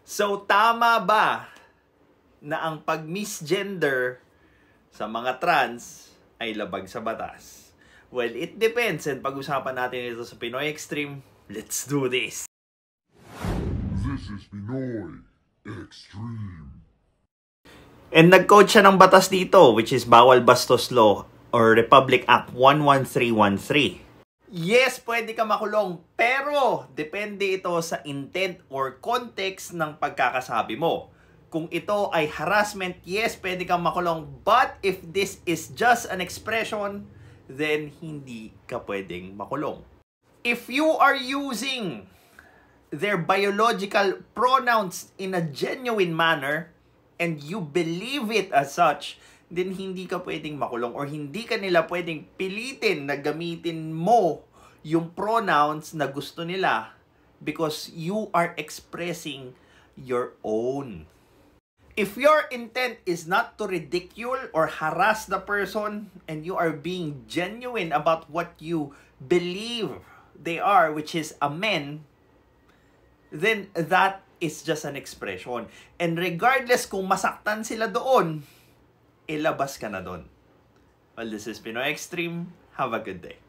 So, tama ba na ang pag-misgender sa mga trans ay labag sa batas? Well, it depends, and pag-usapan natin ito sa Pinoy Extreme. Let's do this! This is Pinoy Extreme. And nag-code siya ng batas dito, which is Bawal Bastos Law or Republic Act 11313. Yes, pwede ka makulong, pero depende ito sa intent or context ng pagkakasabi mo. Kung ito ay harassment, yes, pwede kang makulong. But if this is just an expression, then hindi ka pwedeng makulong. If you are using their biological pronouns in a genuine manner, and you believe it as such, then hindi ka pwedeng makulong or hindi ka nila pwedeng pilitin na gamitin mo yung pronouns na gusto nila because you are expressing your own. If your intent is not to ridicule or harass the person and you are being genuine about what you believe they are, which is a man, then that is just an expression. And regardless kung masaktan sila doon, ilabas ka na doon. Well, this is Pinoy Extreme. Have a good day.